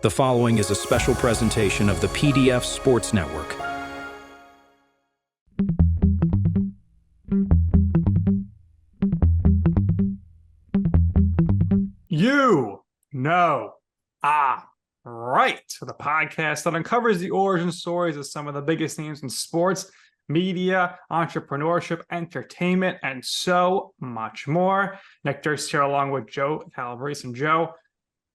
The following is a special presentation of the PDF Sports Network. You know, right. The podcast that uncovers the origin stories of some of the biggest names in sports, media, entrepreneurship, entertainment, and so much more. Nick Durst here along with Joe Calabrese. And Joe,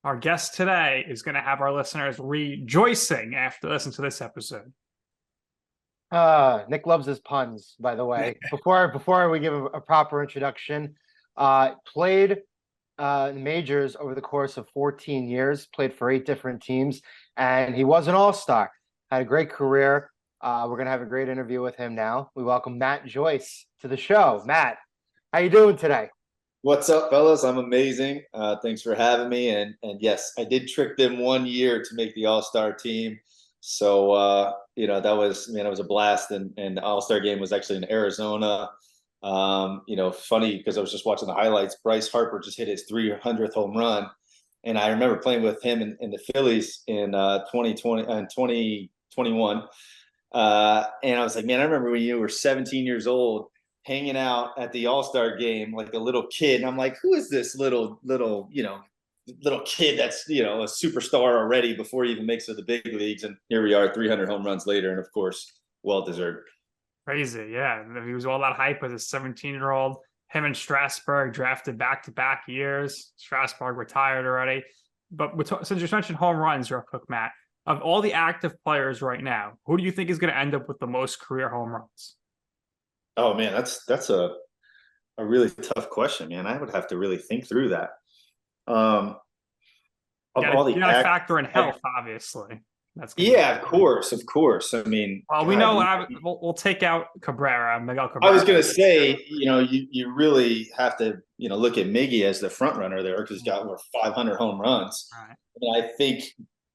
our guest today is going to have our listeners rejoicing after listening to this episode. Nick loves his puns, by the way. Before we give a proper introduction, played majors over the course of 14 years, played for 8 different teams, and he was an all-star. Had a great career. We're going to have a great interview with him now. We welcome Matt Joyce to the show. Matt, how you doing today? What's up, fellas? I'm amazing. Thanks for having me. And yes, I did trick them 1 year to make the All-Star team. So, that was a blast. And the All-Star game was actually in Arizona. Funny because I was just watching the highlights. Bryce Harper just hit his 300th home run. And I remember playing with him in the Phillies in 2020 and 2021. And I was like, man, I remember when you were 17 years old, hanging out at the All-Star game like a little kid. And I'm like, who is this little kid that's, a superstar already before he even makes it to the big leagues? And here we are 300 home runs later. And of course, well-deserved. Crazy. Yeah. He was all that hype as a 17-year-old. Him and Strasburg drafted back-to-back years. Strasburg retired already. But since you mentioned home runs real quick, Matt, of all the active players right now, who do you think is going to end up with the most career home runs? Oh man, that's a really tough question, man. I would have to really think through that. You gotta factor in health, obviously. Of course. I mean, well, we know we'll take out Miguel Cabrera. I was gonna say, you really have to, look at Miggy as the front runner there because he's got over 500 home runs. Right. And I think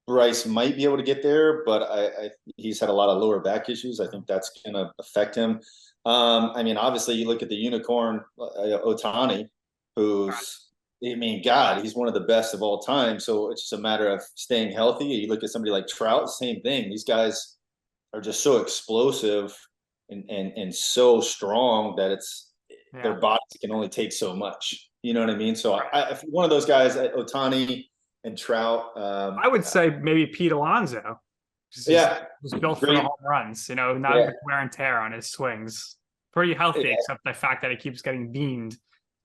Bryce might be able to get there, but he's had a lot of lower back issues. I think that's gonna affect him. Obviously, you look at the unicorn, Ohtani, who's, he's one of the best of all time. So it's just a matter of staying healthy. You look at somebody like Trout, same thing. These guys are just so explosive and so strong that their bodies can only take so much. You know what I mean? So if one of those guys, Ohtani and Trout, I would say maybe Pete Alonso. Was built for the home runs, not with wear and tear on his swings. Pretty healthy, except the fact that he keeps getting beamed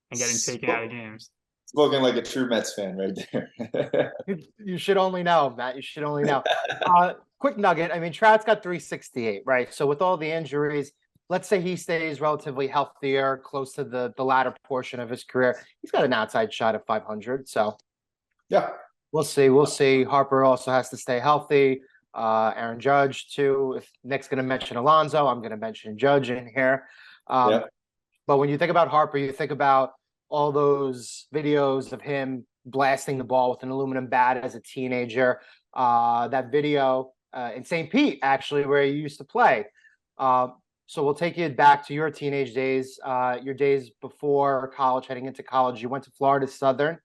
and getting taken out of games. Spoken like a true Mets fan right there. You should only know, Matt. You should only know. Quick nugget. Trout's got 368, right? So with all the injuries, let's say he stays relatively healthier, close to the latter portion of his career. He's got an outside shot at 500. So, yeah, we'll see. We'll see. Harper also has to stay healthy. Aaron Judge too. If Nick's going to mention Alonso, I'm going to mention Judge in here. But when you think about Harper, you think about all those videos of him blasting the ball with an aluminum bat as a teenager. That video in St. Pete, actually, where he used to play. So we'll take you back to your teenage days, your days before college, heading into college. You went to Florida Southern.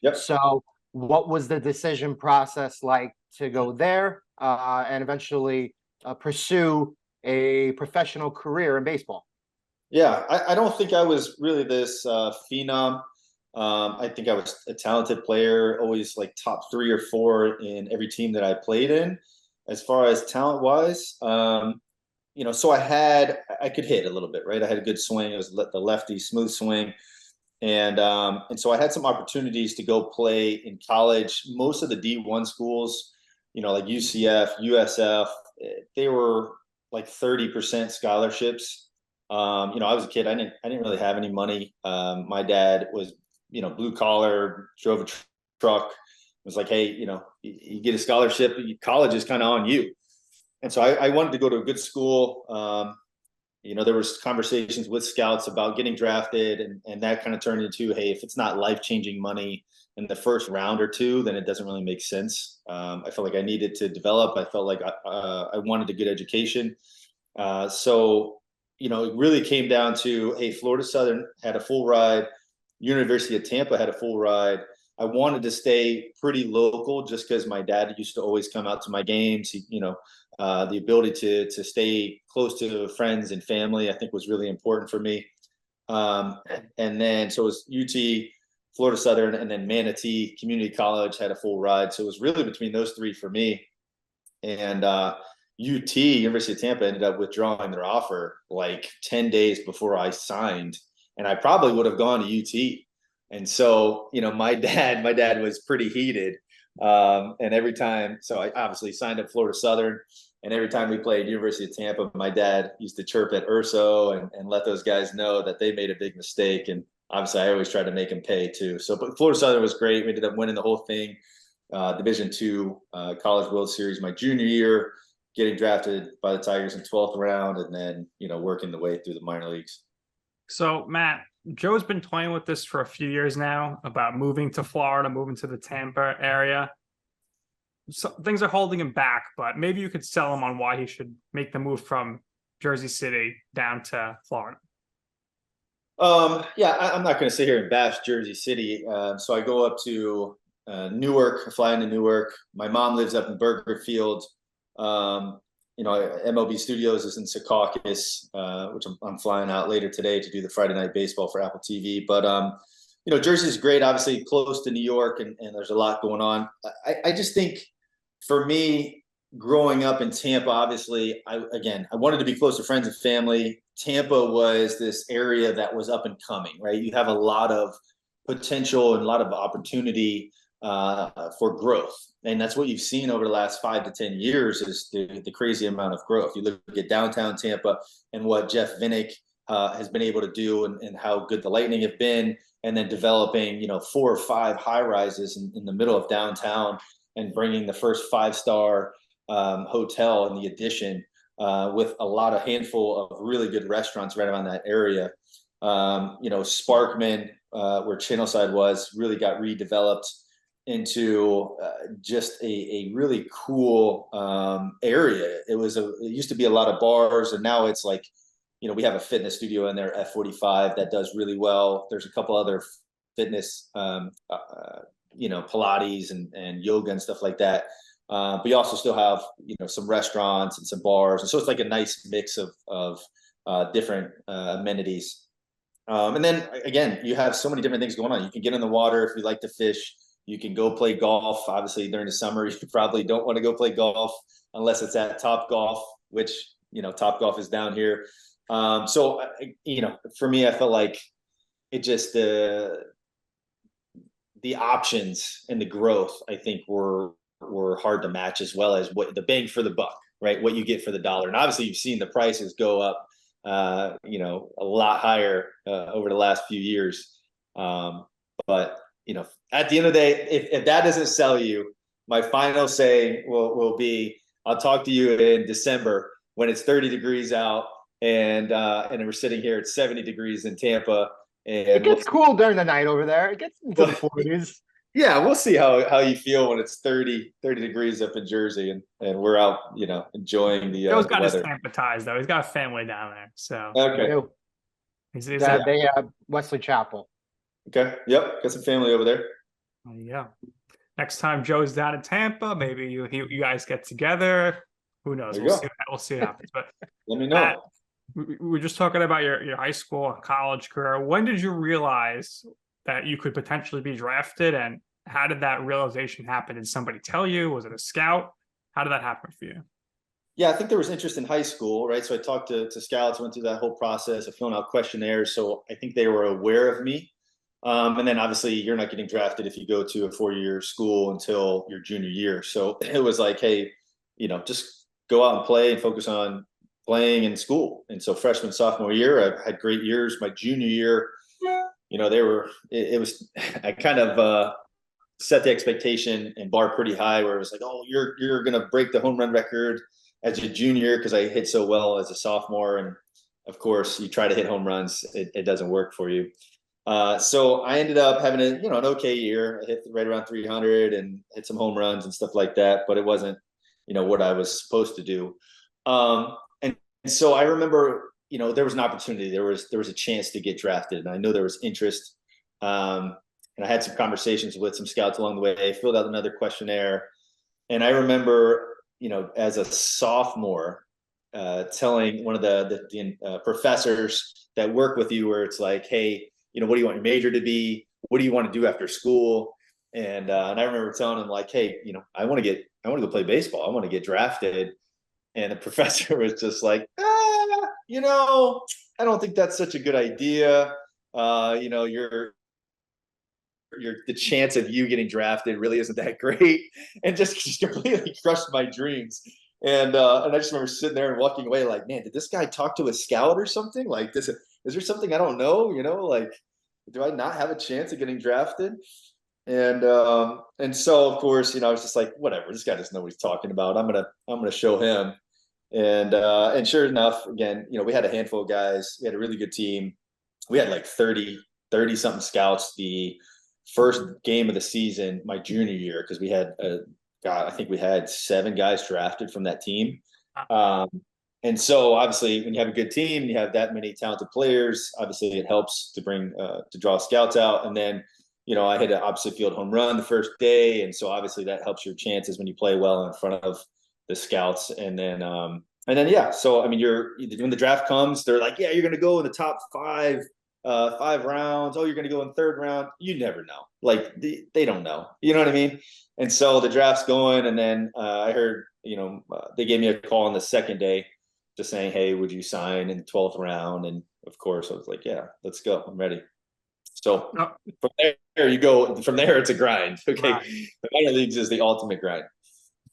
Yep. So what was the decision process like to go there and eventually pursue a professional career in baseball? Yeah, I don't think I was really this phenom. I think I was a talented player, always like top 3 or 4 in every team that I played in. As far as talent-wise, so I could hit a little bit, right? I had a good swing. It was the lefty smooth swing. And so I had some opportunities to go play in college. Most of the D1 schools, like UCF, USF, they were like 30% scholarships. I was a kid. I didn't really have any money. My dad was, blue collar, drove a truck. It was like, hey, you get a scholarship, college is kind of on you. And so I wanted to go to a good school. There was conversations with scouts about getting drafted, and that kind of turned into, hey, if it's not life-changing money in the first round or 2, then it doesn't really make sense. I felt like I needed to develop. I felt like I wanted a good education. So it really came down to, hey, Florida Southern had a full ride. University of Tampa had a full ride. I wanted to stay pretty local just because my dad used to always come out to my games. The ability to stay close to friends and family, I think, was really important for me. And then so it was UT, Florida Southern, and then Manatee Community College had a full ride. So it was really between those three for me. And UT, University of Tampa, ended up withdrawing their offer like 10 days before I signed. And I probably would have gone to UT. And so, my dad was pretty heated. And every time, so I obviously signed up Florida Southern. And every time we played University of Tampa, my dad used to chirp at Urso and let those guys know that they made a big mistake. And obviously, I always tried to make them pay too. So, but Florida Southern was great. We ended up winning the whole thing. Division II College World Series my junior year, getting drafted by the Tigers in 12th round, and then, working the way through the minor leagues. So, Matt, Joe's been toying with this for a few years now about moving to Florida, moving to the Tampa area. So things are holding him back, but maybe you could sell him on why he should make the move from Jersey City down to Florida. Yeah, I'm not going to sit here and bash Jersey City. So I go up to Newark, fly into Newark. My mom lives up in Burger Field. MLB Studios is in Secaucus, which I'm flying out later today to do the Friday Night Baseball for Apple TV. But Jersey is great, obviously close to New York, and there's a lot going on. I just think, for me, growing up in Tampa, obviously, I wanted to be close to friends and family. Tampa was this area that was up and coming, right? You have a lot of potential and a lot of opportunity for growth. And that's what you've seen over the last 5 to 10 years is the crazy amount of growth. You look at downtown Tampa and what Jeff Vinnick has been able to do and how good the Lightning have been, and then developing, 4 or 5 high rises in the middle of downtown and bringing the first 5-star hotel in the Addition with a handful of really good restaurants right around that area. Sparkman, where Channelside was, really got redeveloped into just a really cool area. It used to be a lot of bars, and now it's like, we have a fitness studio in there, F45, that does really well. There's a couple other fitness, Pilates and yoga and stuff like that. But you also still have, some restaurants and some bars. And so it's like a nice mix of different amenities. And then again, you have so many different things going on. You can get in the water if you like to fish. You can go play golf. Obviously, during the summer, you probably don't want to go play golf unless it's at Top Golf, which, Top Golf is down here. So, for me, I felt like it just, the options and the growth, I think, were hard to match, as well as what the bang for the buck, right? What you get for the dollar. And obviously you've seen the prices go up, a lot higher over the last few years. But, at the end of the day, if that doesn't sell you, my final say will be, I'll talk to you in December when it's 30 degrees out and we're sitting here at 70 degrees in Tampa. And it gets cool during the night over there. It gets into the 40s. Yeah, we'll see how you feel when it's 30 degrees up in Jersey and we're out, enjoying the Joe's got weather. his Tampa ties, though. He's got a family down there. So okay. They Wesley Chapel. Okay. Yep. Got some family over there. Yeah. Next time Joe's down in Tampa, maybe you guys get together. Who knows? We'll see what happens. But let me know. We were just talking about your high school and college career. When did you realize that you could potentially be drafted, and how did that realization happen? Did somebody tell you? Was it a scout? How did that happen for you? Yeah, I think there was interest in high school, right? So I talked to scouts, went through that whole process of filling out questionnaires. So I think they were aware of me. And then obviously you're not getting drafted if you go to a 4-year school until your junior year. So it was like, hey, just go out and play and focus on playing in school. And so freshman, sophomore year, I had great years. My junior year, I kind of set the expectation and bar pretty high, where it was like, oh, you're going to break the home run record as a junior, because I hit so well as a sophomore. And of course you try to hit home runs, it doesn't work for you. So I ended up having an okay year. I hit right around 300 and hit some home runs and stuff like that, but it wasn't, what I was supposed to do. And so I remember, there was an opportunity, there was a chance to get drafted, and I know there was interest. And and I had some conversations with some scouts along the way, filled out another questionnaire. And I remember, as a sophomore, telling one of the professors that work with you, where it's like, hey, what do you want your major to be? What do you want to do after school? And I remember telling him like, hey, I want to go play baseball. I want to get drafted. And the professor was just like, I don't think that's such a good idea. The chance of you getting drafted really isn't that great, and just completely crushed my dreams. And I just remember sitting there and walking away like, man, did this guy talk to a scout or something? Like, is there something I don't know? Like, do I not have a chance of getting drafted? And so of course, I was just like, whatever, this guy doesn't know what he's talking about. I'm gonna show him. And sure enough, again, we had a handful of guys. We had a really good team. We had like 30 something scouts the first game of the season, my junior year, because we had I think we had 7 guys drafted from that team. And so obviously when you have a good team and you have that many talented players, obviously it helps to draw scouts out. And then, I hit an opposite field home run the first day. And so obviously that helps your chances when you play well in front of the scouts. And then, yeah. So, I mean, when the draft comes, they're like, yeah, you're going to go in the top 5 rounds. Oh, you're going to go in 3rd round. You never know. Like they don't know, you know what I mean? And so the draft's going. And then I heard, they gave me a call on the second day just saying, hey, would you sign in the 12th round? And of course I was like, yeah, let's go. I'm ready. So from there you go. From there, it's a grind. Okay. Right. The minor leagues is the ultimate grind.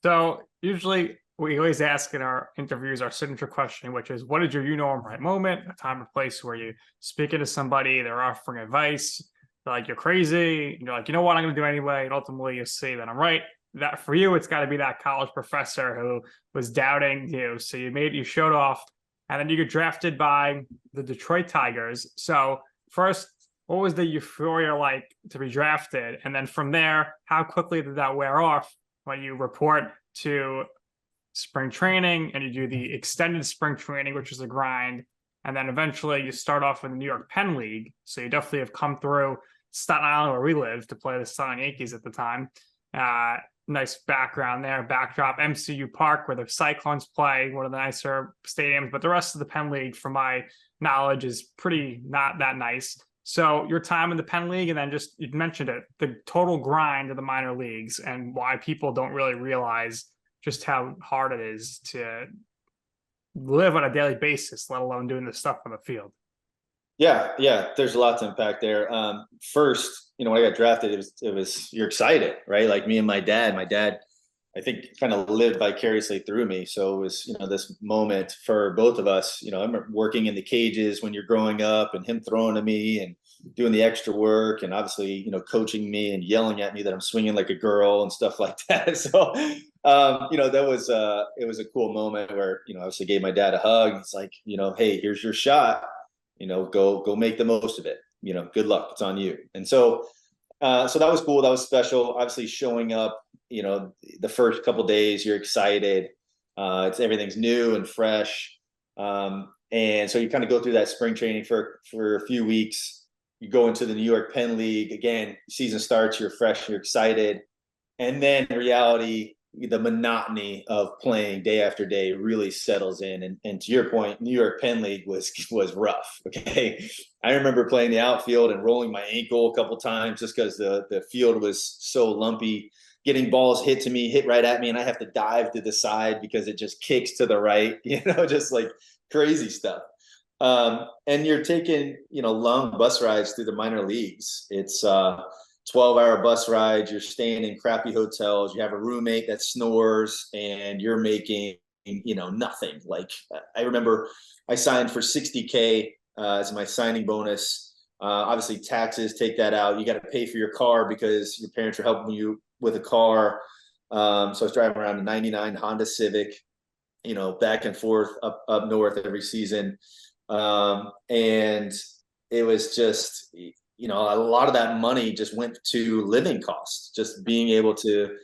So usually we always ask in our interviews our signature question, which is, what is your right moment, a time or place where you speaking to somebody, they're offering advice, they're like, you're crazy, and you're like, you know what, I'm going to do anyway. And ultimately you see that I'm right. That for you, it's got to be that college professor who was doubting you. So you showed off, and then you get drafted by the Detroit Tigers. So first, what was the euphoria like to be drafted? And then from there, how quickly did that wear off when you report to spring training and you do the extended spring training, which is a grind? And then eventually you start off in the New York Penn League. So you definitely have come through Staten Island, where we lived, to play the Sun Yankees at the time. Nice background there, backdrop, MCU Park, where the Cyclones play, one of the nicer stadiums. But the rest of the Penn League, from my knowledge, is pretty not that nice. So your time in the Penn League, and then just, you mentioned it, the total grind of the minor leagues, and why people don't really realize just how hard it is to live on a daily basis, let alone doing this stuff on the field. Yeah. There's a lot to unpack there. First, when I got drafted, it was you're excited, right? Like me and my dad, I think, kind of lived vicariously through me. So it was, this moment for both of us. I remember working in the cages when you're growing up, and him throwing to me and doing the extra work, and obviously, coaching me and yelling at me that I'm swinging like a girl and stuff like that. So, that was, it was a cool moment where, obviously gave my dad a hug. It's like, hey, here's your shot, go make the most of it. Good luck. It's on you. And so that was cool. That was special. Obviously showing up, the first couple of days, you're excited. Everything's new and fresh. And so you kind of go through that spring training for a few weeks. You go into the New York Penn League again, season starts, you're fresh, you're excited. And then in reality, the monotony of playing day after day really settles in. And to your point, New York Penn League was rough. Okay. I remember playing the outfield and rolling my ankle a couple times just because the field was so lumpy, getting balls hit right at me. And I have to dive to the side because it just kicks to the right, just like crazy stuff. And you're taking, long bus rides through the minor leagues. It's 12-hour bus rides. You're staying in crappy hotels. You have a roommate that snores, and you're making, nothing. Like, I remember I signed for $60K as my signing bonus. Obviously taxes take that out. You got to pay for your car because your parents are helping you with a car. So I was driving around a 99 Honda Civic, back and forth up north every season. And it was just, a lot of that money just went to living costs, just being able to,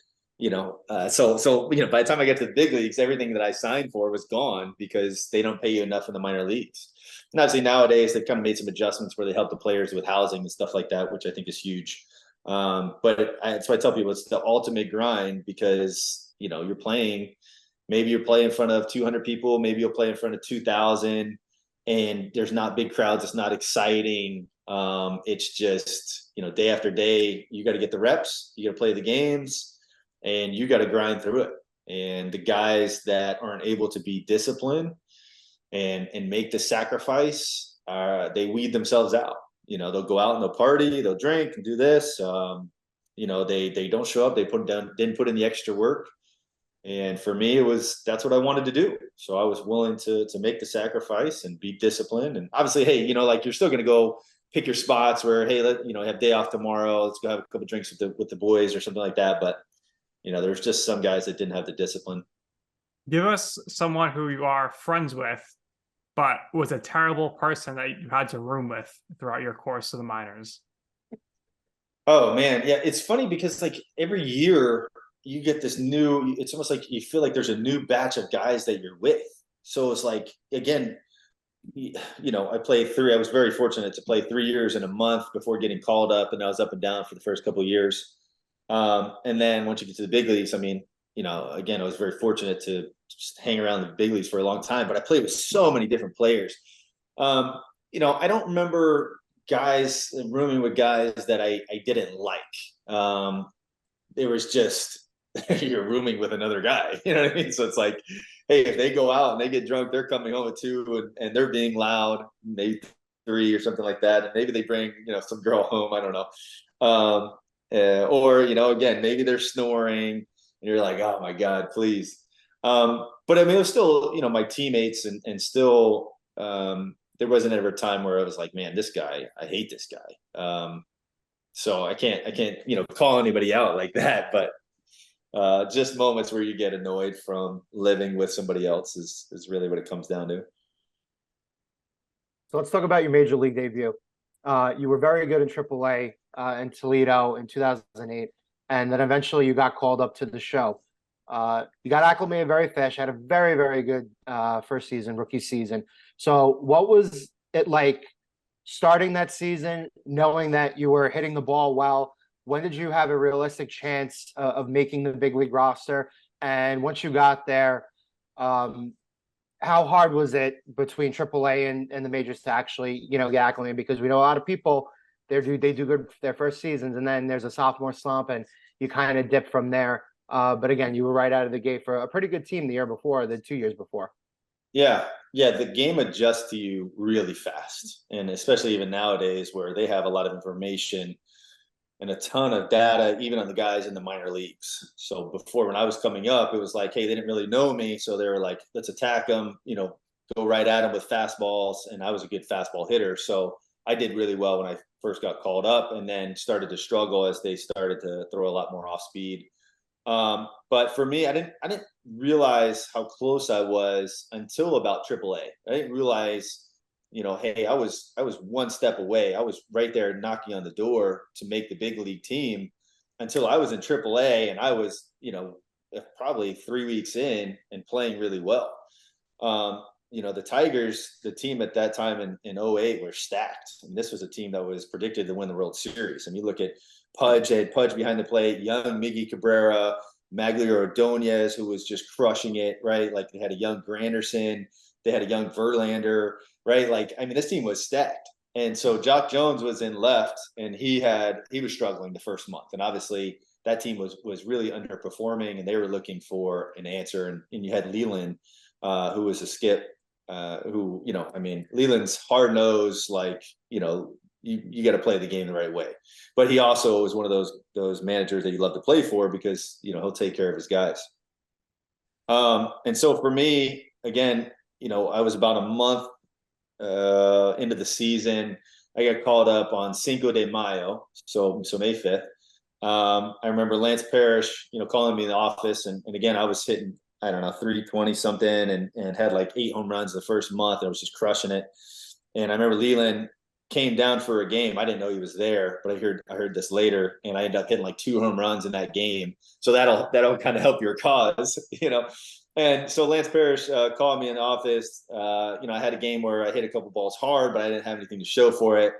so by the time I get to the big leagues, everything that I signed for was gone because they don't pay you enough in the minor leagues. And obviously nowadays they've kind of made some adjustments where they help the players with housing and stuff like that, which I think is huge. That's why I tell people it's the ultimate grind because, you're playing, maybe you're playing in front of 200 people, maybe you'll play in front of 2,000 and there's not big crowds. It's not exciting. It's just, day after day, you got to get the reps, you got to play the games, and you got to grind through it. And the guys that aren't able to be disciplined and make the sacrifice, they weed themselves out. They'll go out and they'll party, they'll drink and do this. They don't show up. They didn't put in the extra work. And for me, that's what I wanted to do. So I was willing to make the sacrifice and be disciplined. And obviously, hey, you're still going to go pick your spots where, hey, have day off tomorrow. Let's go have a couple drinks with the boys or something like that. But there's just some guys that didn't have the discipline. Give us someone who you are friends with, but was a terrible person that you had to room with throughout your course of the minors. Oh man. Yeah. It's funny because every year you get this it's almost like you feel like there's a new batch of guys that you're with. So it's again, I was very fortunate to play 3 years in a month before getting called up, and I was up and down for the first couple of years. And then once you get to the big leagues, again, I was very fortunate to just hang around the big leagues for a long time, but I played with so many different players. I don't remember rooming with guys that I didn't like. It was just, you're rooming with another guy, you know what I mean? So it's hey, if they go out and they get drunk, they're coming home at 2 and they're being loud, maybe 3 or something like that. And maybe they bring, some girl home. I don't know. Or, again, maybe they're snoring and you're like, oh my God, please. But it was still, my teammates and still, there wasn't ever a time where I was like, man, this guy, I hate this guy. So I can't, call anybody out like that, but just moments where you get annoyed from living with somebody else is really what it comes down to. So let's talk about your major league debut. You were very good in AAA in Toledo in 2008, and then eventually you got called up to the show. You got acclimated very fast. You had a very, very good rookie season. So what was it like starting that season, knowing that you were hitting the ball well? When did you have a realistic chance of making the big league roster? And once you got there, how hard was it between AAA and the majors to actually, get acclimated? Because we know a lot of people, they do good their first seasons, and then there's a sophomore slump, and you kind of dip from there. But again, you were right out of the gate for a pretty good team the 2 years before. Yeah. The game adjusts to you really fast. And especially even nowadays where they have a lot of information and a ton of data, even on the guys in the minor leagues. So before, when I was coming up, it was like, hey, they didn't really know me. So they were like, let's attack them, go right at them with fastballs. And I was a good fastball hitter. So I did really well when I first got called up, and then started to struggle as they started to throw a lot more off speed. But for me, I didn't realize how close I was until about AAA. I didn't realize, hey, I was one step away. I was right there knocking on the door to make the big league team until I was in AAA, and I was, probably 3 weeks in and playing really well. The Tigers, the team at that time in 2008 were stacked. And this was a team that was predicted to win the World Series. And you look at Pudge, they had Pudge behind the plate, young Miggy Cabrera, Maglio Ordonez, who was just crushing it, right? Like they had a young Granderson, they had a young Verlander, right? This team was stacked. And so Jock Jones was in left, and he was struggling the first month. And obviously that team was really underperforming, and they were looking for an answer. And you had Leland, who was a skip, who, Leland's hard nosed, you got to play the game the right way. But he also was one of those managers that you love to play for because, he'll take care of his guys. And so for me, again, I was about a month into the season. I got called up on Cinco de Mayo, so May 5th. I remember Lance Parrish, calling me in the office, and again, I was hitting, I don't know, 320 something, and had like 8 home runs the first month. I was just crushing it. And I remember Leland came down for a game. I didn't know he was there, but I heard this later, and I ended up hitting like 2 home runs in that game. So that'll kind of help your cause, And so Lance Parrish called me in the office. I had a game where I hit a couple balls hard, but I didn't have anything to show for it.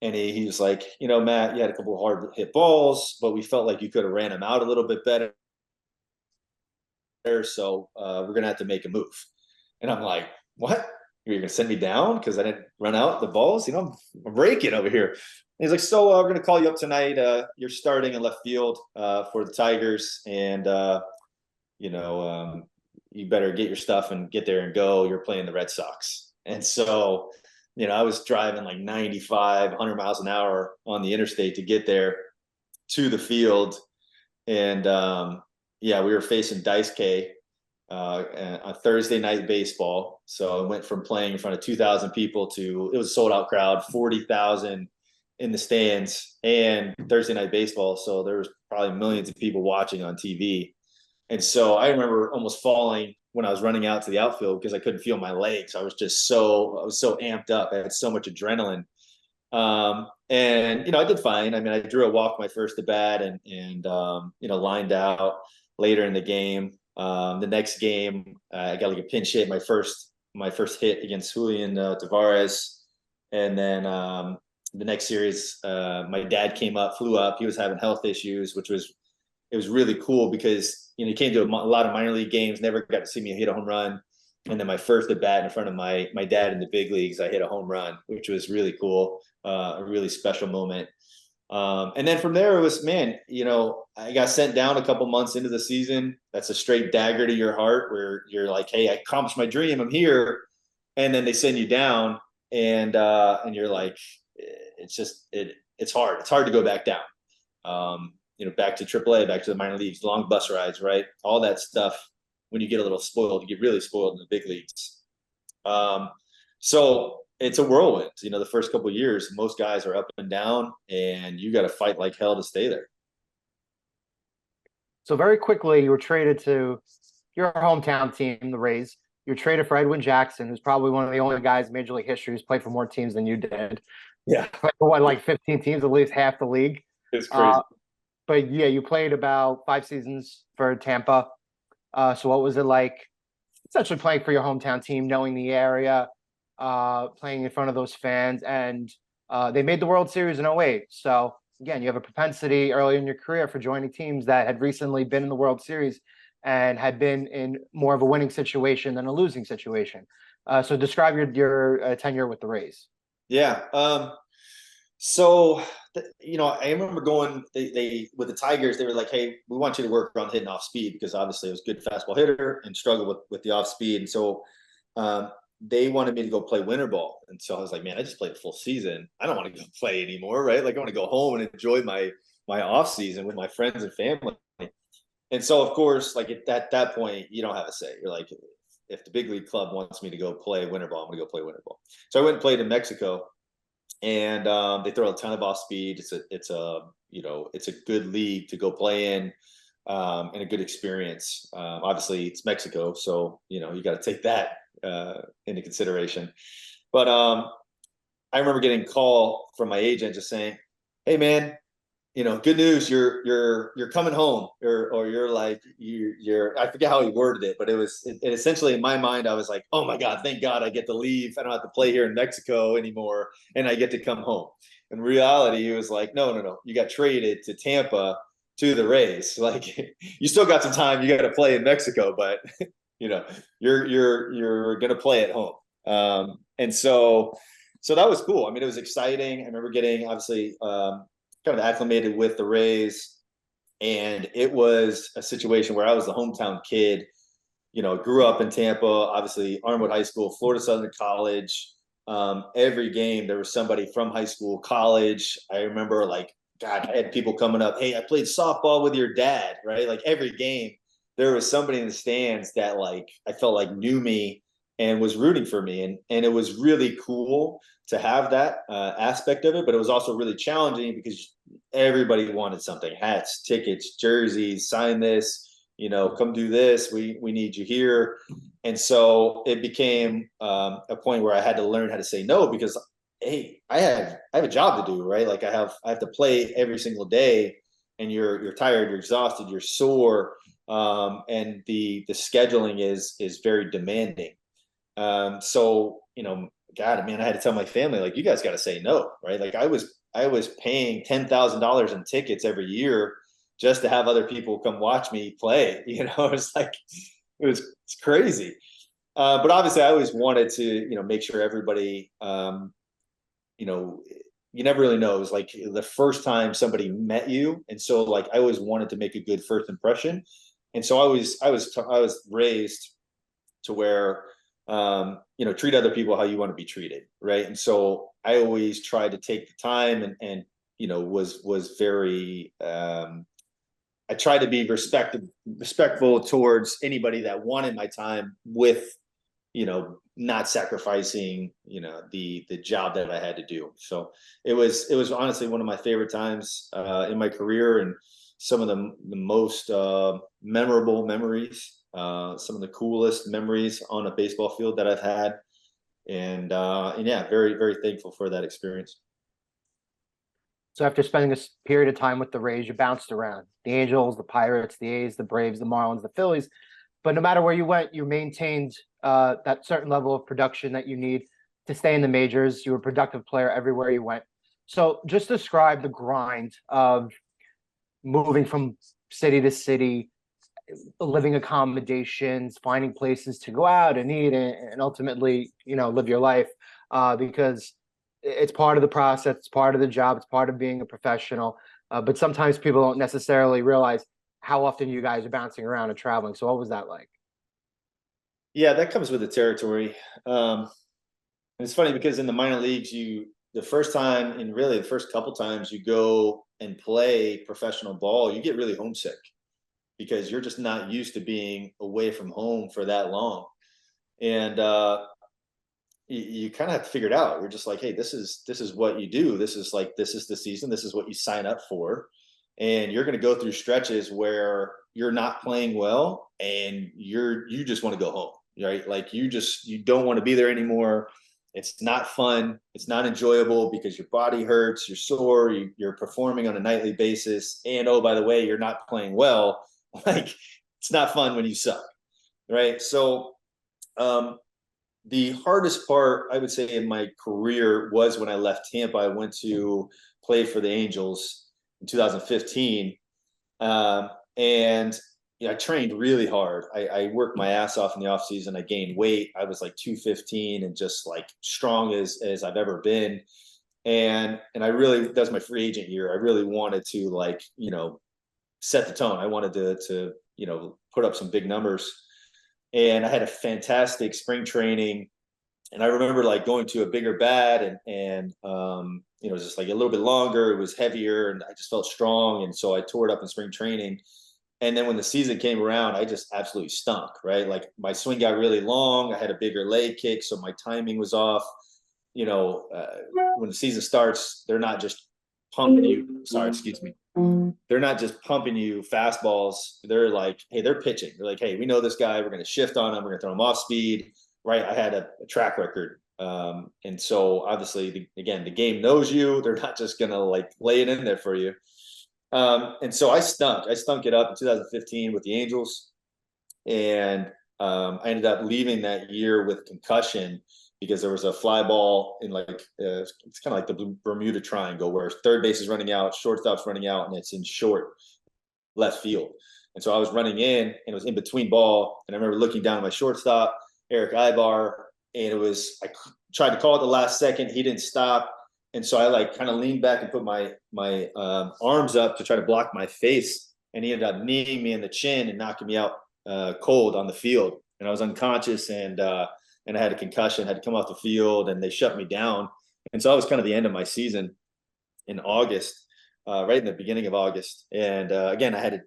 And he was like, Matt, you had a couple of hard hit balls, but we felt like you could have ran them out a little bit better. So we're going to have to make a move. And I'm like, what? You're going to send me down because I didn't run out the balls? I'm breaking over here. And he's like, so we're going to call you up tonight. You're starting in left field for the Tigers. And, you better get your stuff and get there and go. You're playing the Red Sox. And so, I was driving like 95, 100 miles an hour on the interstate to get there to the field. And, we were facing Dice K on Thursday night baseball. So I went from playing in front of 2,000 people to, it was a sold out crowd, 40,000 in the stands, and Thursday night baseball. So there was probably millions of people watching on TV. And so I remember almost falling when I was running out to the outfield because I couldn't feel my legs. I was so amped up. I had so much adrenaline. I did fine. I mean, I drew a walk my first at bat and lined out later in the game. The next game, I got like a pinch hit, my first hit against Julian Tavares. And then the next series, my dad flew up. He was having health issues, it was really cool because, he came to a lot of minor league games, never got to see me hit a home run. And then my first at bat in front of my dad in the big leagues, I hit a home run, which was really cool, a really special moment. And then from there, it was, I got sent down a couple months into the season. That's a straight dagger to your heart where you're like, hey, I accomplished my dream. I'm here. And then they send you down and you're like, it's hard. It's hard to go back down. Back to AAA, back to the minor leagues, long bus rides, right? All that stuff. When you get a little spoiled, you get really spoiled in the big leagues. So it's a whirlwind. The first couple of years, most guys are up and down, and you got to fight like hell to stay there. So very quickly, you were traded to your hometown team, the Rays. You're traded for Edwin Jackson, who's probably one of the only guys in Major League history who's played for more teams than you did. Yeah. Played for like 15 teams, at least half the league. It's crazy. But yeah, you played about 5 seasons for Tampa. So what was it like essentially playing for your hometown team, knowing the area, playing in front of those fans? And they made the World Series in 08. So again, you have a propensity early in your career for joining teams that had recently been in the World Series and had been in more of a winning situation than a losing situation. So describe your tenure with the Rays. Yeah. So, I remember going, they with the Tigers, they were like, hey, we want you to work on hitting off speed because obviously I was a good fastball hitter and struggled with the off speed. And so they wanted me to go play winter ball. And so I was like, man, I just played a full season. I don't want to go play anymore, right? Like I want to go home and enjoy my off season with my friends and family. And so, of course, like at that point, you don't have a say. You're like, if the big league club wants me to go play winter ball, I'm going to go play winter ball. So I went and played in Mexico. And they throw a ton of off speed. It's a good league to go play in, and a good experience. Obviously, it's Mexico, so you got to take that into consideration. But I remember getting a call from my agent just saying, "Hey, man, good news. You're coming home, or you're like you're. I forget how he worded it, but it essentially in my mind, I was like, oh my God, thank God I get to leave. I don't have to play here in Mexico anymore, and I get to come home. In reality, he was like, no, you got traded to Tampa to the Rays. Like you still got some time. You got to play in Mexico, but you're gonna play at home. And so that was cool. I mean, it was exciting. I remember getting obviously. Kind of acclimated with the Rays, and it was a situation where I was the hometown kid, grew up in Tampa, obviously Armwood High School, Florida Southern College. Every game there was somebody from high school, college. I remember like, God, I had people coming up, hey, I played softball with your dad, right? Like every game there was somebody in the stands that like I felt like knew me and was rooting for me. And it was really cool to have that aspect of it, but it was also really challenging because everybody wanted something: hats, tickets, jerseys, sign this, come do this. We need you here. And so it became a point where I had to learn how to say no because, hey, I have a job to do, right? Like I have to play every single day, and you're tired, you're exhausted, you're sore, and the scheduling is very demanding. So God, man, I had to tell my family, like, you guys got to say no, right? Like I was paying $10,000 in tickets every year just to have other people come watch me play. It's like, it's crazy. But obviously I always wanted to, make sure everybody, you know, you never really know. It was like the first time somebody met you. And so like, I always wanted to make a good first impression. And so I was raised to where, treat other people how you want to be treated. Right. And so I always tried to take the time and was very, I tried to be respectful towards anybody that wanted my time with, not sacrificing, the job that I had to do. So it was honestly one of my favorite times in my career, and some of the most memorable memories, some of the coolest memories on a baseball field that I've had. And yeah, very, very thankful for that experience. So after spending a period of time with the Rays, you bounced around the Angels, the Pirates, the A's, the Braves, the Marlins, the Phillies. But no matter where you went, you maintained that certain level of production that you need to stay in the majors. You were a productive player everywhere you went. So just describe the grind of moving from city to city, living accommodations, finding places to go out and eat, and ultimately, live your life, because it's part of the process, it's part of the job, it's part of being a professional. But sometimes people don't necessarily realize how often you guys are bouncing around and traveling. So what was that like? Yeah, that comes with the territory. And it's funny because in the minor leagues, the first time, and really the first couple times you go and play professional ball, you get really homesick because you're just not used to being away from home for that long. And you kind of have to figure it out. You're just like, hey, this is what you do. This is the season. This is what you sign up for. And you're going to go through stretches where you're not playing well and you just want to go home, right? Like you don't want to be there anymore. It's not fun. It's not enjoyable because your body hurts, you're sore, you're performing on a nightly basis. And oh, by the way, you're not playing well. Like it's not fun when you suck, right? So the hardest part, I would say, in my career was when I left Tampa. I went to play for the Angels in 2015. And I trained really hard. I worked my ass off in the off season. I gained weight. I was like 215 and just like strong as I've ever been. And that was my free agent year. I really wanted to set the tone. I wanted to put up some big numbers. And I had a fantastic spring training. And I remember going to a bigger bat and it was just like a little bit longer. It was heavier and I just felt strong. And so I tore it up in spring training. And then when the season came around, I just absolutely stunk, right? Like my swing got really long. I had a bigger leg kick, so my timing was off. When the season starts, they're not just pumping you. Sorry, excuse me. They're not just pumping you fastballs. They're like, hey, they're pitching. They're like, hey, we know this guy. We're going to shift on him. We're going to throw him off speed, right? I had a track record. And so obviously, the game knows you. They're not just going to lay it in there for you. And so I stunk it up in 2015 with the Angels. And I ended up leaving that year with concussion because there was a fly ball in it's kind of like the Bermuda Triangle where third base is running out, shortstop's running out, and it's in short left field. And so I was running in and it was in between ball. And I remember looking down at my shortstop, Eric Ibar, and I tried to call it the last second. He didn't stop. And so I kind of leaned back and put my arms up to try to block my face. And he ended up kneeing me in the chin and knocking me out cold on the field. And I was unconscious and I had a concussion, had to come off the field, and they shut me down. And so that was kind of the end of my season in August, right in the beginning of August. And again, I had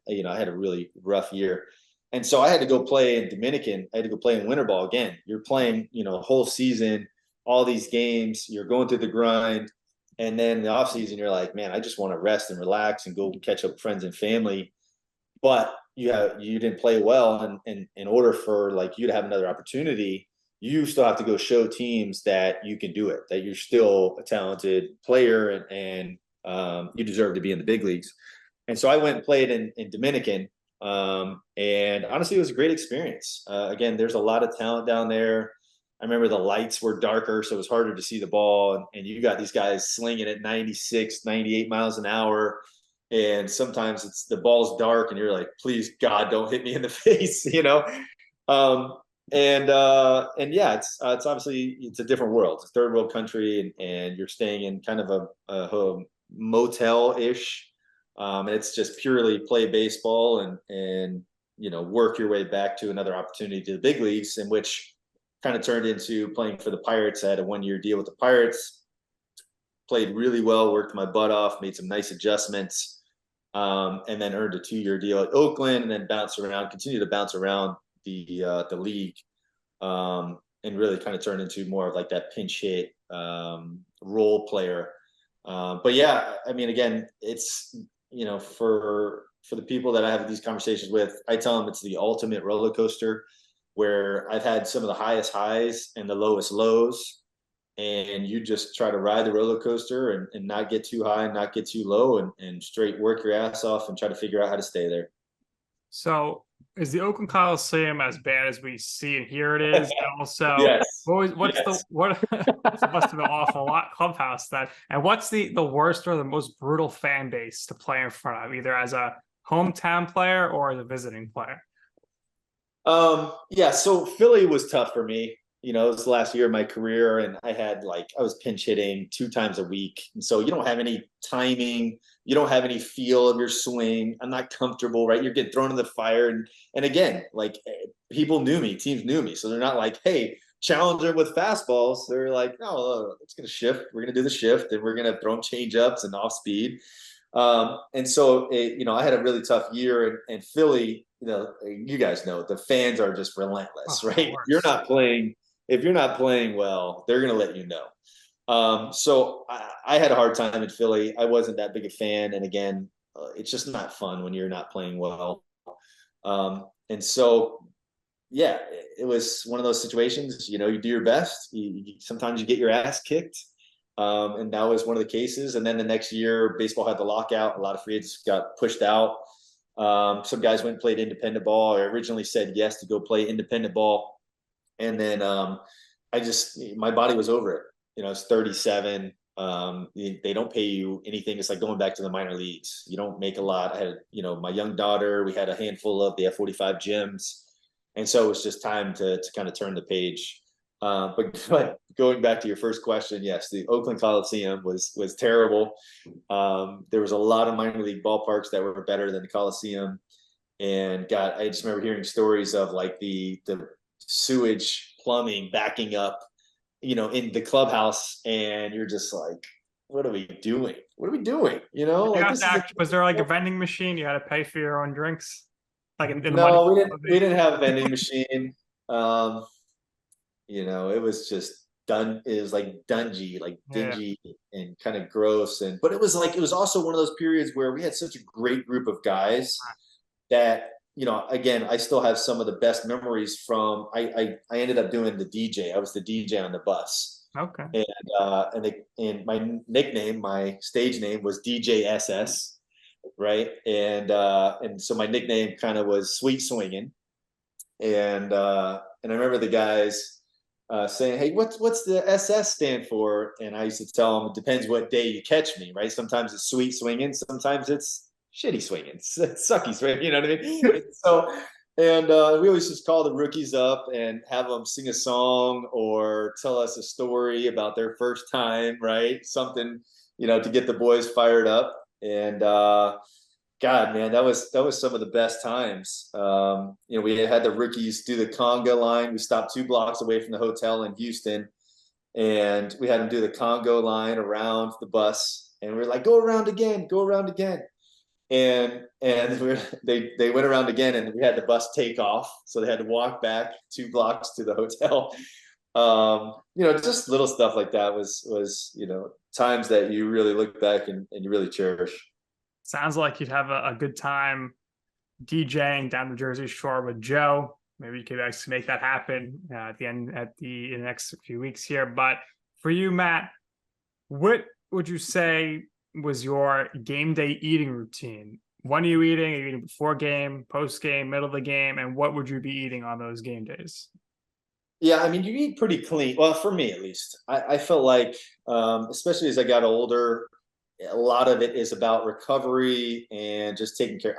a really rough year. And so I had to go play in Dominican. I had to go play in winter ball again. You're playing, a whole season, all these games, you're going through the grind. And then in the off season, you're like, man, I just want to rest and relax and go catch up with friends and family. But you didn't play well. And in order for you to have another opportunity, you still have to go show teams that you can do it, that you're still a talented player and you deserve to be in the big leagues. And so I went and played in Dominican. And honestly, it was a great experience. Again, there's a lot of talent down there. I remember the lights were darker, so it was harder to see the ball. And you got these guys slinging at 96, 98 miles an hour. And sometimes it's the ball's dark and you're like, please God, don't hit me in the face, and yeah, it's obviously it's a different world. It's a third world country, and you're staying in kind of a motel-ish. And it's just purely play baseball and work your way back to another opportunity to the big leagues, in which kind of turned into playing for the Pirates. I had a 1-year deal with the Pirates, played really well, worked my butt off, made some nice adjustments, and then earned a 2-year deal at Oakland, and then continued to bounce around the league, and really kind of turned into more of like that pinch hit role player. But yeah, I mean, again, it's for the people that I have these conversations with, I tell them it's the ultimate roller coaster, where I've had some of the highest highs and the lowest lows, and you just try to ride the roller coaster and not get too high and not get too low, and straight work your ass off and try to figure out how to stay there. So is the Oakland Coliseum as bad as we see and hear it is? And also, Yes. What's Yes. it must have been an awful lot clubhouse then. And what's the worst or the most brutal fan base to play in front of, either as a hometown player or as a visiting player? Yeah, so Philly was tough for me. It was the last year of my career, and I was pinch hitting 2 times a week. And so you don't have any timing, you don't have any feel of your swing. I'm not comfortable, right? You're getting thrown in the fire. And again, like, people knew me, teams knew me. So they're not like, hey, challenge them with fastballs. They're like, no, it's going to shift. We're going to do the shift, and we're going to throw them change ups and off speed. And so, I had a really tough year, and Philly, you guys know, the fans are just relentless, right? If you're not playing well, they're going to let you know. So I had a hard time in Philly. I wasn't that big a fan. And again, it's just not fun when you're not playing well. And so, yeah, it was one of those situations, you do your best. Sometimes you get your ass kicked. And that was one of the cases. And then the next year, baseball had the lockout. A lot of free agents got pushed out. Some guys went and played independent ball. I originally said yes to go play independent ball. And then my body was over it. It's 37. They don't pay you anything. It's like going back to the minor leagues. You don't make a lot. I had, my young daughter, we had a handful of the F45 gyms. And so it was just time to kind of turn the page. But going back to your first question, yes, the Oakland Coliseum was terrible. There was a lot of minor league ballparks that were better than the Coliseum. And God, I just remember hearing stories of like the sewage plumbing backing up, in the clubhouse, and you're just like, what are we doing? What are we doing? Was there like a vending machine? You had to pay for your own drinks? Like no, we didn't have a vending machine. It was just done. It was like dungy, like dingy, and kind of gross. But it was also one of those periods where we had such a great group of guys that, again, I still have some of the best memories from. I ended up doing the DJ. I was the DJ on the bus. Okay. And my nickname, my stage name was DJ SS, right? And so my nickname kind of was Sweet Swinging, and I remember the guys saying, "Hey, what's the SS stand for?" And I used to tell them, it depends what day you catch me, right? Sometimes it's sweet swinging, sometimes it's shitty swinging, sucky swinging. You know what I mean? So, and we always just call the rookies up and have them sing a song or tell us a story about their first time, right? Something, to get the boys fired up. And God, man, that was some of the best times. We had the rookies do the conga line. We stopped 2 blocks away from the hotel in Houston, and we had them do the Congo line around the bus. And we were like, go around again. And they went around again, and we had the bus take off. So they had to walk back 2 blocks to the hotel. Just little stuff like that was times that you really look back and you really cherish. Sounds like you'd have a good time DJing down the Jersey Shore with Joe. Maybe you could actually make that happen in the next few weeks here. But for you, Matt, what would you say was your game day eating routine? When are you eating? Are you eating before game, post game, middle of the game? And what would you be eating on those game days? Yeah, I mean, you eat pretty clean. Well, for me at least, I felt like, especially as I got older, a lot of it is about recovery and just taking care.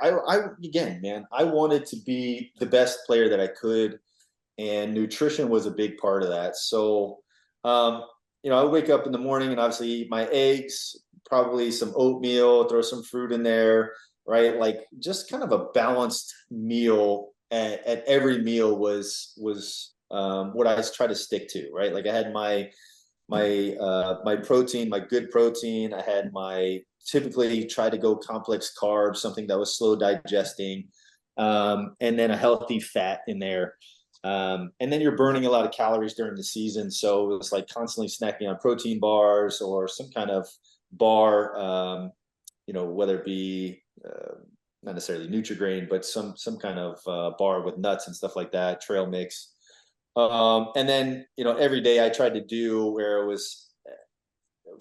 Again, man, I wanted to be the best player that I could, and nutrition was a big part of that. So, I would wake up in the morning and obviously eat my eggs, probably some oatmeal, throw some fruit in there, right? Like just kind of a balanced meal at every meal was what I try to stick to, right? Like I had my protein, my good protein. I had my typically try to go complex carbs, something that was slow digesting, and then a healthy fat in there. And then you're burning a lot of calories during the season. So it was like constantly snacking on protein bars or some kind of bar, whether it be not necessarily Nutri-Grain, but some kind of bar with nuts and stuff like that, trail mix. And then, every day I tried to do where it was,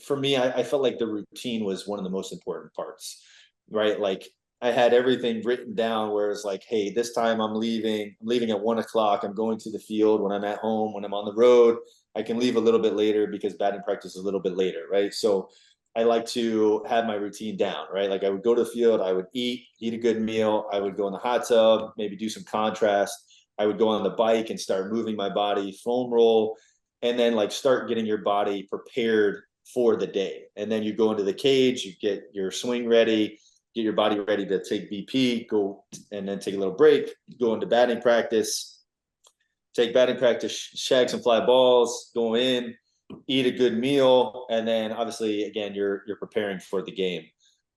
for me, I felt like the routine was one of the most important parts, right? Like I had everything written down where it's like, hey, this time I'm leaving at 1 o'clock. I'm going to the field. When I'm at home, when I'm on the road, I can leave a little bit later because batting practice is a little bit later, right? So I like to have my routine down, right? Like I would go to the field, I would eat a good meal. I would go in the hot tub, maybe do some contrast. I would go on the bike and start moving my body, foam roll, and then like start getting your body prepared for the day. And then you go into the cage, you get your swing ready, get your body ready to take BP, go and then take a little break, go into batting practice, take batting practice, shag some fly balls, go in, eat a good meal, and then obviously again you're preparing for the game.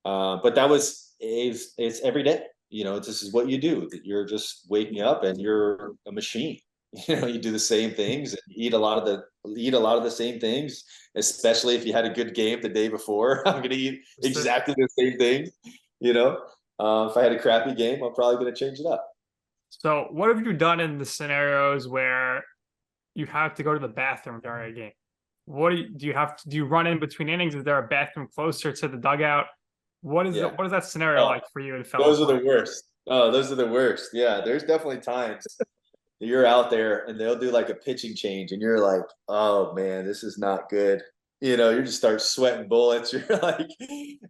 But that was it's every day. This is what you do. You're just waking up and you're a machine. You do the same things and eat a lot of the same things, especially if you had a good game the day before. I'm going to eat exactly the same things. If I had a crappy game, I'm probably going to change it up. So what have you done in the scenarios where you have to go to the bathroom during a game? What do you run in between innings? Is there a bathroom closer to the dugout? What is that scenario like for you and fellow Those are the worst. Oh, those are the worst. Yeah, there's definitely times you're out there and they'll do like a pitching change and you're like, oh man, this is not good. You just start sweating bullets. You're like,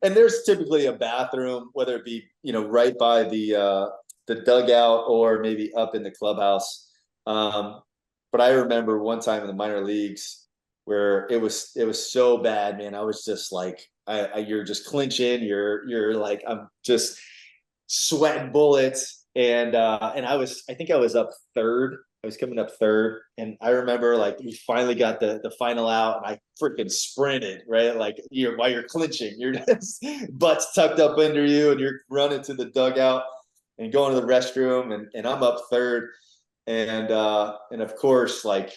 and there's typically a bathroom, whether it be, right by the dugout or maybe up in the clubhouse. But I remember one time in the minor leagues where it was so bad, man. I was just like, you're just clinching. You're like, I'm just sweating bullets. And I think I was up third. I was coming up third. And I remember like we finally got the final out and I freaking sprinted, right? Like while you're clinching, you're just butts tucked up under you and you're running to the dugout and going to the restroom and I'm up third. And of course, like,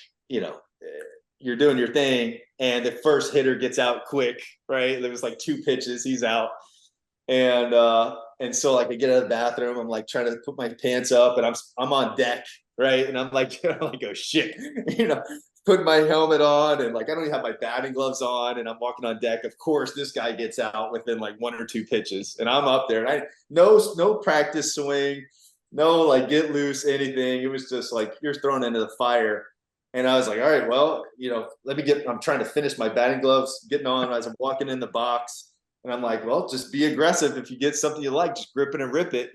you're doing your thing and the first hitter gets out quick, right? There was like 2 pitches, he's out. And so like I get out of the bathroom, I'm like trying to put my pants up and I'm on deck, right? And I'm like, oh shit, putting my helmet on and like I don't even have my batting gloves on and I'm walking on deck. Of course, this guy gets out within like 1 or 2 pitches and I'm up there and I no practice swing, no like get loose, anything. It was just like you're thrown into the fire. And I was like, all right, well, I'm trying to finish my batting gloves, getting on as I'm walking in the box. And I'm like, well, just be aggressive. If you get something you like, just grip it and rip it,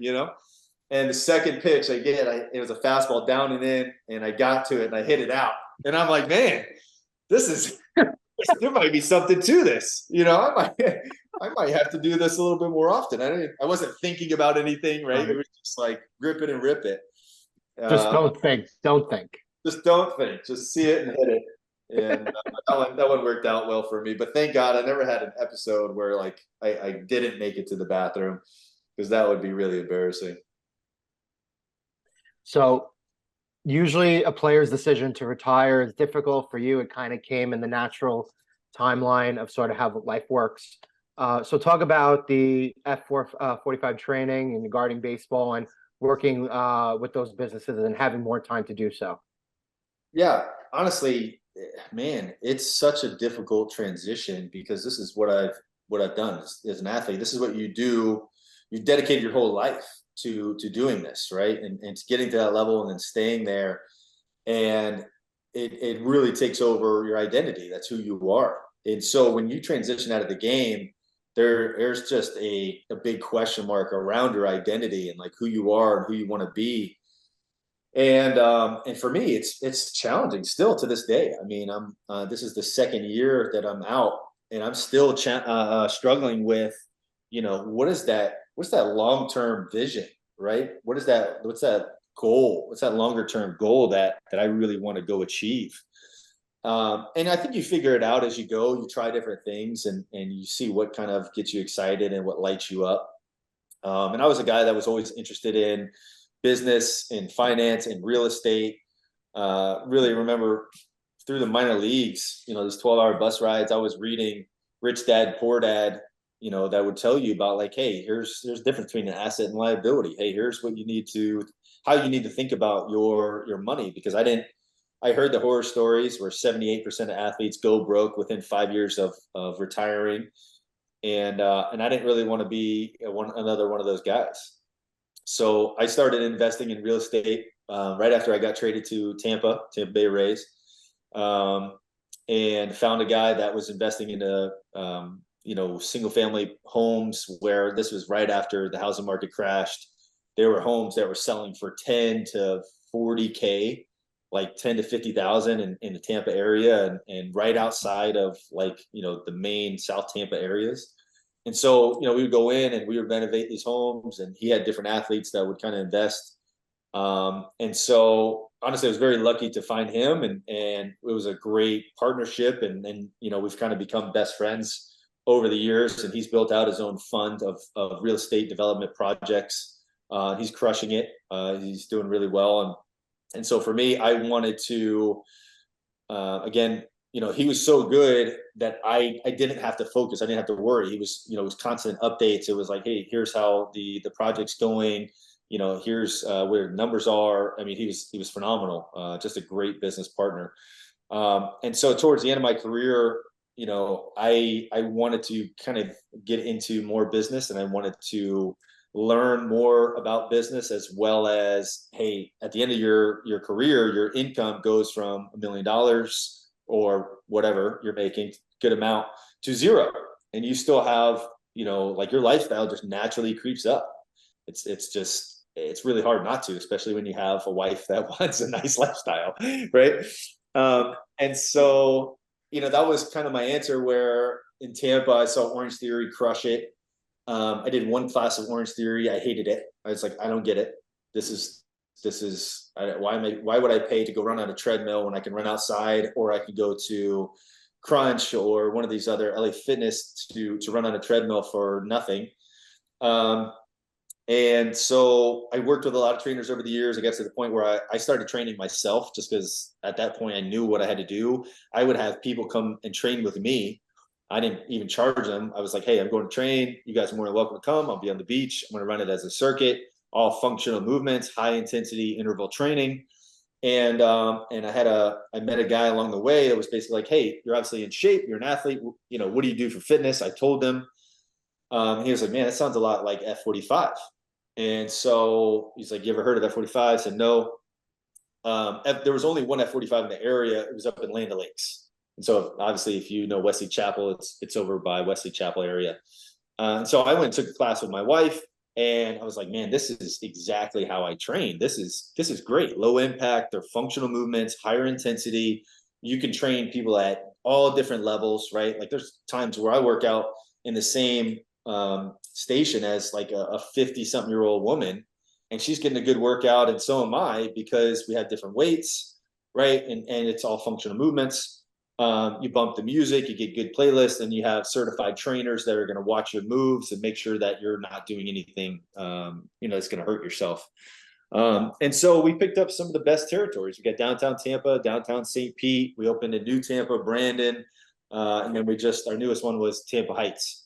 And the second pitch it was a fastball down and in, and I got to it and I hit it out. And I'm like, man, there might be something to this. I might have to do this a little bit more often. I wasn't thinking about anything, right? It was just like grip it and rip it. Just don't think. Just don't think. Just see it and hit it. And that one worked out well for me. But thank God I never had an episode where like I didn't make it to the bathroom because that would be really embarrassing. So usually a player's decision to retire is difficult. For you, it kind of came in the natural timeline of sort of how life works. So talk about the F45 training and regarding baseball and working with those businesses and having more time to do so. Yeah, honestly, man, it's such a difficult transition because this is what I've done as an athlete. This is what you do. You've dedicated your whole life to doing this, right? And to getting to that level and then staying there. And it really takes over your identity. That's who you are. And so when you transition out of the game, there's just a big question mark around your identity and like who you are and who you want to be. And for me, it's challenging still to this day. I mean, this is the second year that I'm out, and I'm still struggling with, what's that long-term vision, right? What's that goal? What's that longer term goal that I really want to go achieve? And I think you figure it out as you go. You try different things, and you see what kind of gets you excited and what lights you up. And I was a guy that was always interested in business and finance and real estate. Really remember through the minor leagues, these 12-hour bus rides, I was reading Rich Dad, Poor Dad, that would tell you about like, hey, there's a difference between an asset and liability. Hey, here's what how you need to think about your money. Because I heard the horror stories where 78% of athletes go broke within 5 years of retiring. And I didn't really want to be another one of those guys. So I started investing in real estate right after I got traded to Tampa Bay Rays, and found a guy that was investing into single family homes, where this was right after the housing market crashed. There were homes that were selling for 10 to 40K, like 10 to 50,000 in the Tampa area, and right outside of the main South Tampa areas. And so, we would go in and we would renovate these homes, and he had different athletes that would kind of invest. And so honestly, I was very lucky to find him, and it was a great partnership. And we've kind of become best friends over the years, and he's built out his own fund of real estate development projects. He's crushing it. He's doing really well. And so for me, I wanted to, again, he was so good that I didn't have to focus. I didn't have to worry. He was, it was constant updates. It was like, hey, here's how the project's going. Here's where numbers are. I mean, he was phenomenal. Just a great business partner. And so towards the end of my career, I wanted to kind of get into more business, and I wanted to learn more about business, as well as, hey, at the end of your career, your income goes from $1 million or whatever you're making, good amount, to zero. And you still have, like your lifestyle just naturally creeps up. It's really hard not to, especially when you have a wife that wants a nice lifestyle, right? And so, that was kind of my answer, where in Tampa, I saw Orange Theory crush it. I did one class of Orange Theory. I hated it. I was like, I don't get it. Why would I pay to go run on a treadmill when I can run outside, or I could go to Crunch or one of these other LA Fitness to run on a treadmill for nothing. And so I worked with a lot of trainers over the years. I got to the point where I started training myself, just because at that point I knew what I had to do. I would have people come and train with me. I didn't even charge them. I was like, hey, I'm going to train. You guys are more than welcome to come. I'll be on the beach. I'm going to run it as a circuit, all functional movements, high intensity interval training. And I met a guy along the way that was basically like, hey, you're obviously in shape. You're an athlete. What do you do for fitness? I told him. He was like, man, that sounds a lot like F45. And so he's like, you ever heard of F45? I said, no. There was only one F45 in the area. It was up in Land O'Lakes. And so obviously, if you know Wesley Chapel, it's over by Wesley Chapel area. So I went and took a class with my wife, and I was like, man, this is exactly how I train. This is great. Low impact, they're functional movements, higher intensity. You can train people at all different levels, right? Like there's times where I work out in the same station as like a 50-something-year-old woman, and she's getting a good workout, and so am I, because we have different weights, right? And it's all functional movements. You bump the music, you get good playlists, and you have certified trainers that are going to watch your moves and make sure that you're not doing anything, that's going to hurt yourself. And so we picked up some of the best territories. We got downtown Tampa, downtown St. Pete. We opened a new Tampa, Brandon. And then our newest one was Tampa Heights.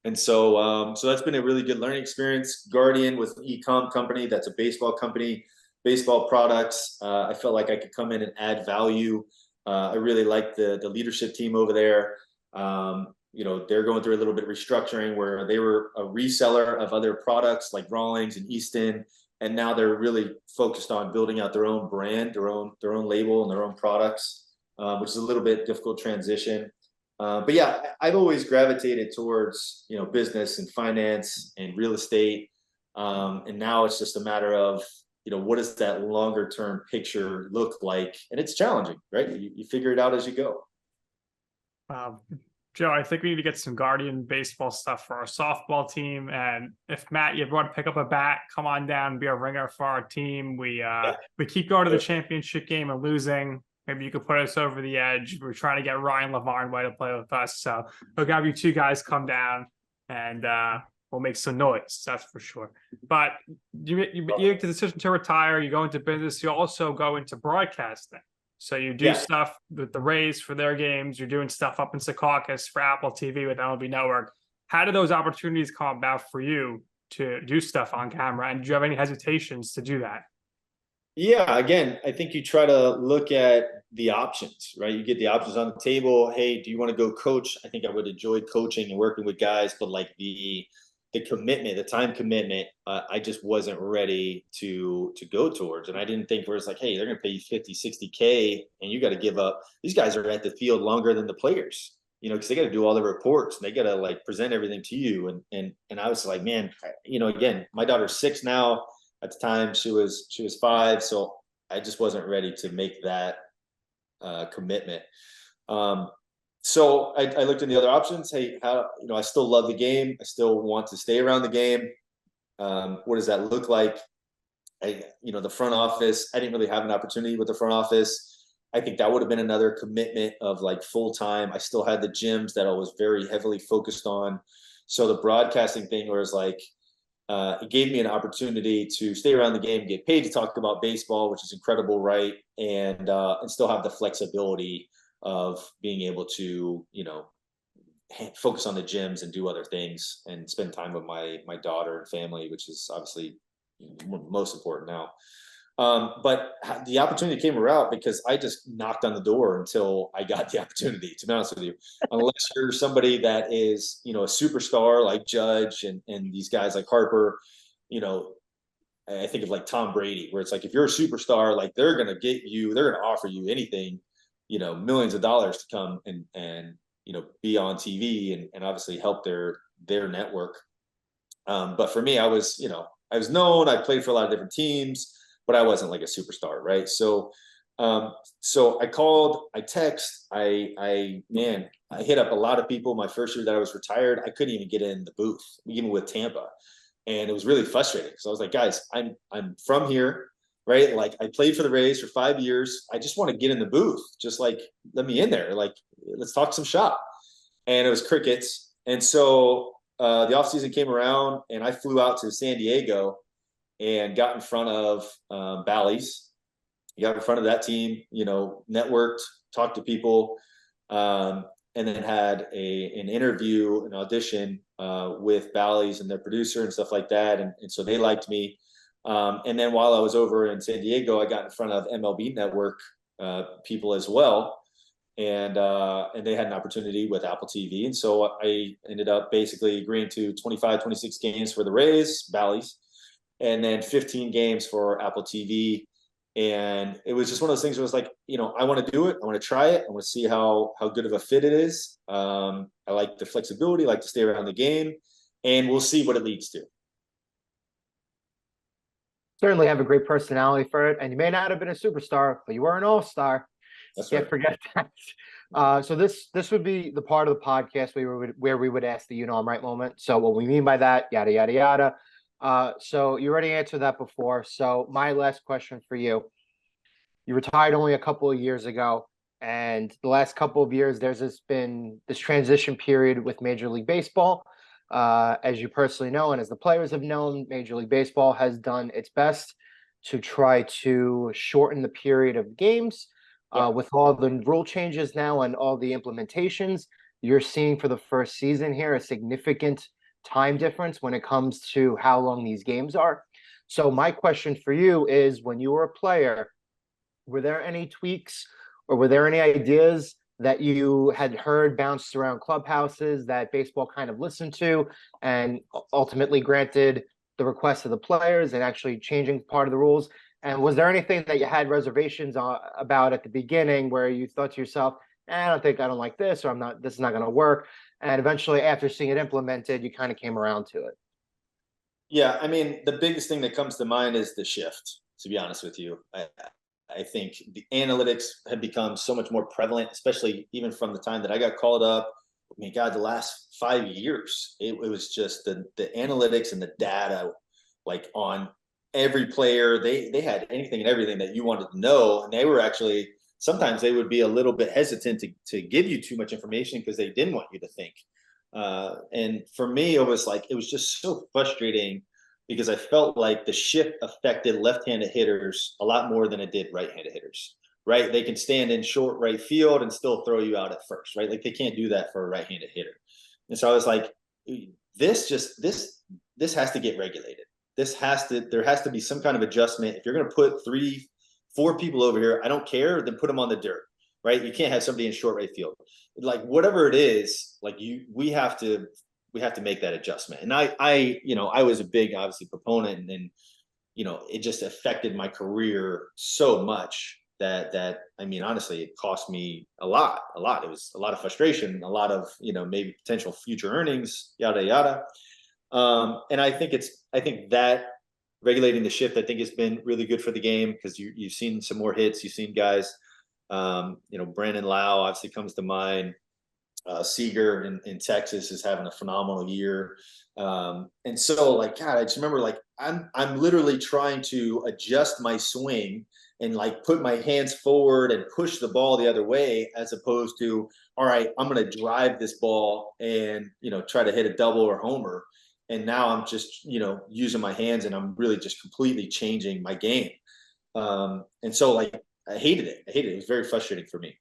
And so that's been a really good learning experience. Guardian was an e-com company. That's a baseball company, baseball products. I felt like I could come in and add value. I really like the leadership team over there. They're going through a little bit of restructuring, where they were a reseller of other products like Rawlings and Easton. and now they're really focused on building out their own brand, their own label and their own products, which is a little bit difficult transition. But yeah, I've always gravitated towards, business and finance and real estate. And now it's just a matter of, what does that longer term picture look like? And it's challenging, right? You figure it out as you go. Joe, I think we need to get some Guardian baseball stuff for our softball team. And if Matt, you ever want to pick up a bat, come on down and be a ringer for our team. We keep going to the championship game and losing. Maybe you could put us over the edge. We're trying to get Ryan LaVarnway to play with us. So we'll have you two guys come down and we'll make some noise. That's for sure. But you make the decision to retire. You go into business. You also go into broadcasting. So you do stuff with the Rays for their games. You're doing stuff up in Secaucus for Apple TV with MLB Network. How did those opportunities come about for you to do stuff on camera? And do you have any hesitations to do that? Yeah, again, I think you try to look at the options, right? You get the options on the table. Hey, do you want to go coach? I think I would enjoy coaching and working with guys, but like the commitment, the time commitment, I just wasn't ready to go towards. And I didn't think where it's like, hey, they're going to pay you 50, 60K and you got to give up. These guys are at the field longer than the players, because they got to do all the reports and they got to like present everything to you. And I was like, man, again, my daughter's 6 now. At the time she was 5. So I just wasn't ready to make that commitment. So I looked at the other options. Hey, I still love the game. I still want to stay around the game. What does that look like? The front office, I didn't really have an opportunity with the front office. I think that would have been another commitment of like full time. I still had the gyms that I was very heavily focused on. So the broadcasting thing was like, it gave me an opportunity to stay around the game, get paid to talk about baseball, which is incredible, right? And still have the flexibility of being able to, focus on the gyms and do other things and spend time with my daughter and family, which is obviously most important now. But the opportunity came around because I just knocked on the door until I got the opportunity, to be honest with you. Unless you're somebody that is, a superstar like Judge and these guys like Harper, I think of like Tom Brady, where it's like, if you're a superstar, like they're going to offer you anything, millions of dollars to come and be on TV and obviously help their network. But for me, I was known, I played for a lot of different teams, but I wasn't like a superstar. Right. So I called, I text, I hit up a lot of people my first year that I was retired. I couldn't even get in the booth, even with Tampa. And it was really frustrating. So I was like, guys, I'm from here, right? Like I played for the Rays for 5 years. I just want to get in the booth. Just like, let me in there. Like, let's talk some shop. And it was crickets. And so the offseason came around and I flew out to San Diego and got in front of Bally's. Got in front of that team, networked, talked to people, and then had an interview, an audition with Bally's and their producer and stuff like that. And so they liked me. And then while I was over in San Diego, I got in front of MLB Network people as well. And they had an opportunity with Apple TV. And so I ended up basically agreeing to 25, 26 games for the Rays, Bally's, and then 15 games for Apple TV. And it was just one of those things where it was like, I want to do it. I want to try it. I want to see how good of a fit it is. I like the flexibility, I like to stay around the game, and we'll see what it leads to. Certainly have a great personality for it. And you may not have been a superstar, but you were an all-star. That's Can't right. forget that. So this would be the part of the podcast where we would ask the I'm right moment. So what we mean by that, yada, yada, yada. So you already answered that before. So my last question for you. You retired only a couple of years ago, and the last couple of years, there's been this transition period with Major League Baseball. As you personally know, and as the players have known, Major League Baseball has done its best to try to shorten the period of games. With all the rule changes now and all the implementations, you're seeing for the first season here a significant time difference when it comes to how long these games are. So my question for you is, when you were a player, were there any tweaks or were there any ideas that you had heard bounced around clubhouses that baseball kind of listened to? And ultimately, granted, the request of the players and actually changing part of the rules? And was there anything that you had reservations about at the beginning where you thought to yourself, I don't like this, or this is not going to work. And eventually after seeing it implemented, you kind of came around to it? Yeah, I mean, the biggest thing that comes to mind is the shift, to be honest with you. I think the analytics have become so much more prevalent, especially even from the time that I got called up. I mean, God, the last 5 years, it was just the analytics and the data, like on every player. They had anything and everything that you wanted to know, and they were actually, sometimes they would be a little bit hesitant to give you too much information because they didn't want you to think. And for me, it was just so frustrating because I felt like the shift affected left-handed hitters a lot more than it did right-handed hitters. Right? They can stand in short right field and still throw you out at first, right? Like they can't do that for a right-handed hitter. And so I was like, this has to get regulated. There has to be some kind of adjustment. If you're going to put 3-4 people over here, I don't care, then put them on the dirt, right? You can't have somebody in short right field. Like whatever it is, like we have to make that adjustment. And I was a big, obviously, proponent, and it just affected my career so much that I mean, honestly, it cost me a lot. It was a lot of frustration, a lot of, maybe potential future earnings, yada, yada. And I think that regulating the shift, I think, has been really good for the game, because you've seen some more hits. You've seen guys, Brandon Lau obviously comes to mind. Seager in Texas is having a phenomenal year. And so, like, God, I just remember, like, I'm literally trying to adjust my swing and like put my hands forward and push the ball the other way, as opposed to, all right, I'm going to drive this ball and, try to hit a double or homer. And now I'm just, using my hands, and I'm really just completely changing my game. And so, like, I hated it. It was very frustrating for me.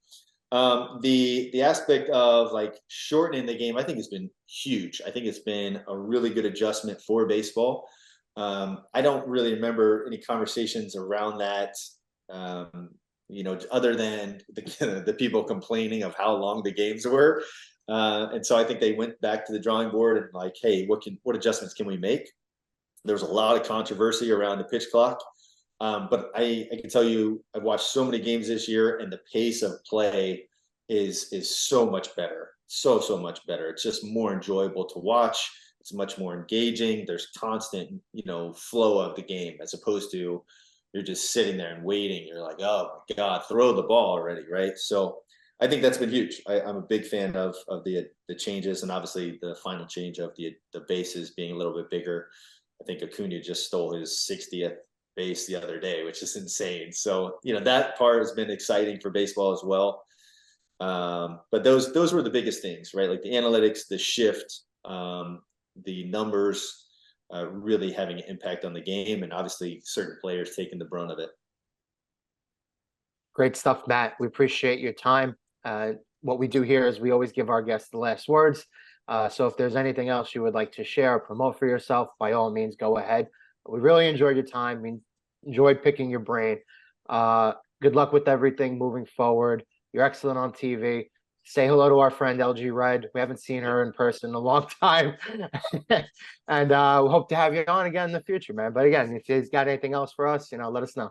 The aspect of like shortening the game, I think, has been huge. I think it's been a really good adjustment for baseball. I don't really remember any conversations around that, other than the people complaining of how long the games were. And so I think they went back to the drawing board and like, hey, what adjustments can we make? There was a lot of controversy around the pitch clock. But I can tell you, I've watched so many games this year, and the pace of play is so much better. So much better. It's just more enjoyable to watch. It's much more engaging. There's constant, flow of the game, as opposed to you're just sitting there and waiting. You're like, oh my God, throw the ball already, right? So I think that's been huge. I'm a big fan of the changes, and obviously the final change of the bases being a little bit bigger. I think Acuna just stole his 60th base the other day, which is insane. So, that part has been exciting for baseball as well. But those were the biggest things, right? Like the analytics, the shift, the numbers, really having an impact on the game, and obviously certain players taking the brunt of it. Great stuff, Matt. We appreciate your time. What we do here is we always give our guests the last words. So if there's anything else you would like to share or promote for yourself, by all means, go ahead. We really enjoyed your time. We enjoyed picking your brain. Good luck with everything moving forward. You're excellent on TV. Say hello to our friend LG Red. We haven't seen her in person in a long time. And we hope to have you on again in the future, man. But again, if you've got anything else for us, let us know.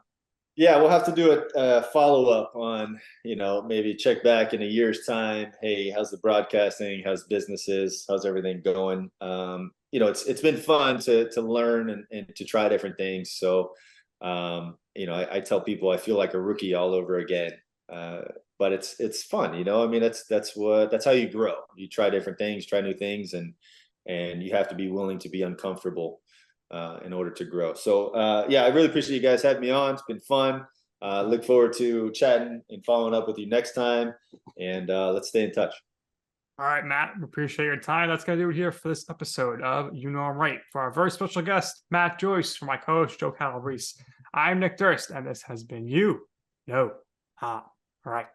Yeah, we'll have to do a follow-up on, maybe check back in a year's time. Hey, how's the broadcasting? How's businesses? How's everything going? It's been fun to learn and to try different things. So, I tell people I feel like a rookie all over again. But it's fun, I mean, that's how you grow. You try different things, try new things, and you have to be willing to be uncomfortable in order to grow. So yeah, I really appreciate you guys having me on. It's been fun. Look forward to chatting and following up with you next time, and let's stay in touch. All right, Matt, we appreciate your time. That's going to do it here for this episode of You Know I'm Right. For our very special guest, Matt Joyce, for my co-host, Joe Calabrese. I'm Nick Durst, and this has been You Know I'm Right.